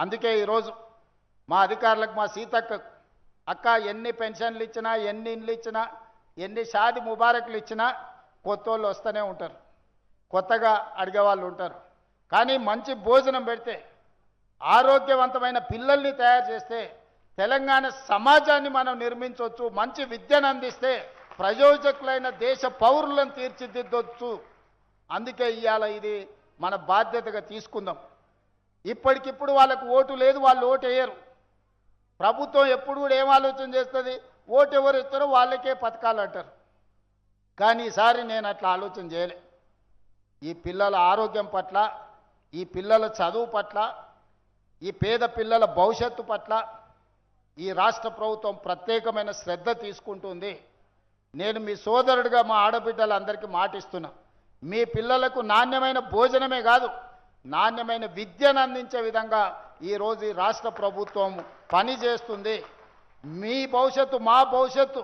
అందుకే ఈరోజు మా అధికారులకు మా సీతక్క అక్క ఎన్ని పెన్షన్లు ఇచ్చినా ఎన్ని ఇండ్లు ఇచ్చినా ఎన్ని షాది ముబారకులు ఇచ్చినా కొత్త వాళ్ళు వస్తూనే ఉంటారు, కొత్తగా అడిగే వాళ్ళు ఉంటారు. కానీ మంచి భోజనం పెడితే ఆరోగ్యవంతమైన పిల్లల్ని తయారు చేస్తే తెలంగాణ సమాజాన్ని మనం నిర్మించవచ్చు, మంచి విద్యను అందిస్తే ప్రయోజకులైన దేశ పౌరులను తీర్చిదిద్దొచ్చు. అందుకే ఇవాళ ఇది మన బాధ్యతగా తీసుకుందాం. ఇప్పటికిప్పుడు వాళ్ళకు ఓటు లేదు, వాళ్ళు ఓటు వేయరు. ప్రభుత్వం ఎప్పుడు కూడా ఏం ఆలోచన చేస్తుంది, ఓటు ఎవరు ఇస్తారో వాళ్ళకే పథకాలు అంటారు. కానీ ఈసారి నేను అట్లా ఆలోచన చేయలే. ఈ పిల్లల ఆరోగ్యం పట్ల, ఈ పిల్లల చదువు పట్ల, ఈ పేద పిల్లల భవిష్యత్తు పట్ల ఈ రాష్ట్ర ప్రభుత్వం ప్రత్యేకమైన శ్రద్ధ తీసుకుంటుంది. నేను మీ సోదరుడిగా మా ఆడబిడ్డలందరికీ మాటిస్తున్నా, మీ పిల్లలకు నాణ్యమైన భోజనమే కాదు నాణ్యమైన విద్యను అందించే విధంగా ఈరోజు ఈ రాష్ట్ర ప్రభుత్వం పని చేస్తుంది. మీ భవిష్యత్తు మా భవిష్యత్తు.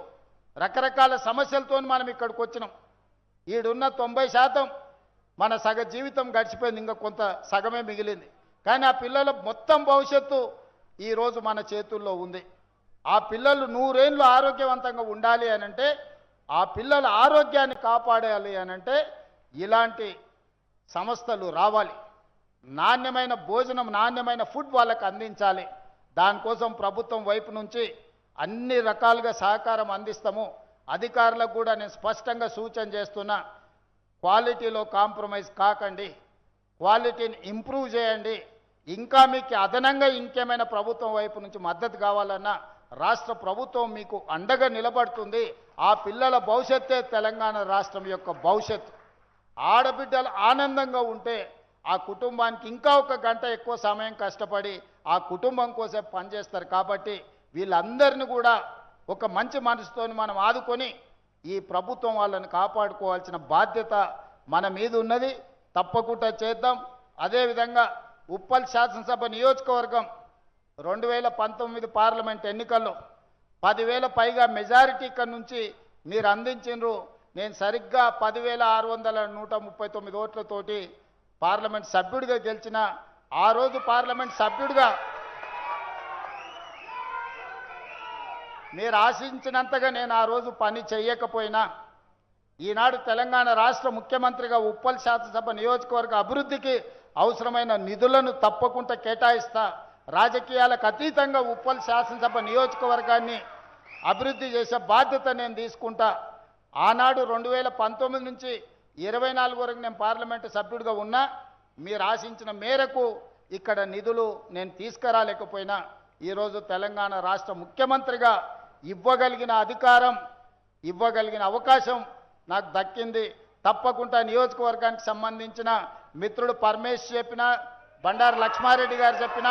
రకరకాల సమస్యలతో మనం ఇక్కడికి వచ్చినాం. ఈడున్న 90% మన సగ జీవితం గడిచిపోయింది, ఇంకా కొంత సగమే మిగిలింది. కానీ ఆ పిల్లల మొత్తం భవిష్యత్తు ఈరోజు మన చేతుల్లో ఉంది. ఆ పిల్లలు 100 ఏళ్ళు ఆరోగ్యవంతంగా ఉండాలి అనంటే, ఆ పిల్లల ఆరోగ్యాన్ని కాపాడాలి అనంటే ఇలాంటి సంస్థలు రావాలి. నాణ్యమైన భోజనం, నాణ్యమైన ఫుడ్ వాళ్ళకు అందించాలి. దానికోసం ప్రభుత్వం వైపు నుంచి అన్ని రకాలుగా సహకారం అందిస్తాము. అధికారులకు కూడా నేను స్పష్టంగా సూచన చేస్తున్నా, క్వాలిటీలో కాంప్రమైజ్ కాకండి, క్వాలిటీని ఇంప్రూవ్ చేయండి. ఇంకా మీకు అదనంగా ఇంకేమైనా ప్రభుత్వం వైపు నుంచి మద్దతు కావాలన్నా రాష్ట్ర ప్రభుత్వం మీకు అండగా నిలబడుతుంది. ఆ పిల్లల భవిష్యత్తే తెలంగాణ రాష్ట్రం యొక్క భవిష్యత్తు. ఆడబిడ్డలు ఆనందంగా ఉంటే ఆ కుటుంబానికి ఇంకా 1 గంట ఎక్కువ సమయం కష్టపడి ఆ కుటుంబం కోసం పనిచేస్తారు. కాబట్టి వీళ్ళందరినీ కూడా ఒక మంచి మనసుతో మనం ఆదుకొని ఈ ప్రభుత్వం వాళ్ళని కాపాడుకోవాల్సిన బాధ్యత మన మీద ఉన్నది. తప్పకుండా చేద్దాం. అదేవిధంగా ఉప్పల్ శాసనసభ నియోజకవర్గం 2019 పార్లమెంట్ ఎన్నికల్లో 10,000 పైగా మెజారిటీ ఇక్కడ నుంచి మీరు అందించినరు. నేను సరిగ్గా 10,639 ఓట్లతోటి పార్లమెంట్ సభ్యుడిగా గెలిచిన. ఆ రోజు పార్లమెంట్ సభ్యుడిగా మీరు ఆశించినంతగా నేను ఆ రోజు పని చేయకపోయినా, ఈనాడు తెలంగాణ రాష్ట్ర ముఖ్యమంత్రిగా ఉప్పల్ శాసనసభ నియోజకవర్గ అభివృద్ధికి అవసరమైన నిధులను తప్పకుండా కేటాయిస్తా. రాజకీయాలకు అతీతంగా ఉప్పల్ శాసనసభ నియోజకవర్గాన్ని అభివృద్ధి చేసే బాధ్యత నేను తీసుకుంటా. ఆనాడు 2019 నుంచి 24 వరకు నేను పార్లమెంటు సభ్యుడిగా ఉన్నా. మీరు ఆశించిన మేరకు ఇక్కడ నిధులు నేను తీసుకురాలేకపోయినా ఈరోజు తెలంగాణ రాష్ట్ర ముఖ్యమంత్రిగా ఇవ్వగలిగిన అధికారం, ఇవ్వగలిగిన అవకాశం నాకు దక్కింది. తప్పకుండా నియోజకవర్గానికి సంబంధించిన మిత్రుడు పరమేశ్ చెప్పిన, బండారు లక్ష్మారెడ్డి గారు చెప్పిన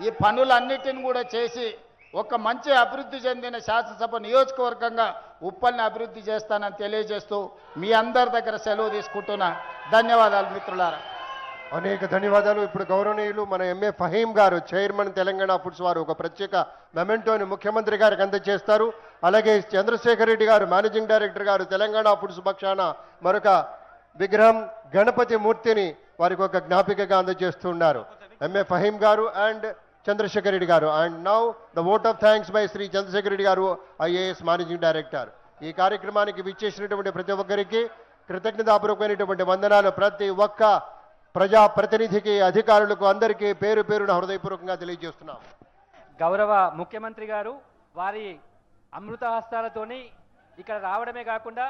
ఈ పనులన్నిటిని కూడా చేసి ఒక మంచి అభివృద్ధి చెందిన శాసనసభ నియోజకవర్గంగా ఉప్పల్ని అభివృద్ధి చేస్తానని తెలియజేస్తూ మీ అందరి దగ్గర సెలవు తీసుకుంటున్నా. ధన్యవాదాలు మిత్రులారా. అనేక ధన్యవాదాలు. ఇప్పుడు గౌరవనీయులు మన ఎంఏ ఫహీం గారు, చైర్మన్ తెలంగాణ ఫుడ్స్ వారు ఒక ప్రత్యేక మెమెంటోని ముఖ్యమంత్రి గారికి అందజేస్తారు. అలాగే చంద్రశేఖర్ రెడ్డి గారు, మేనేజింగ్ డైరెక్టర్ గారు, తెలంగాణ ఫుడ్స్ పక్షాన మరొక విగ్రహం గణపతి మూర్తిని వారికి ఒక జ్ఞాపికగా అందజేస్తున్నారు. ఎంఏ ఫహీం గారు and Chandrashekar Reddy garu. And now the vote of thanks by Shri Chandrashekar Reddy garu, IAS managing director. ఈ కార్యక్రమానికి విచ్చేసినటువంటి ప్రతి ఒక్కరికి కృతజ్ఞతాపూర్వకమైనటువంటి వందనాలు. ప్రతి ఒక్క ప్రజా ప్రతినిధికి, అధికారులకు అందరికీ పేరు పేరున హృదయపూర్వకంగా తెలియజేస్తున్నాం. గౌరవ ముఖ్యమంత్రి గారు వారి అమృత హస్తాలతోని ఇక్కడ రావడమే కాకుండా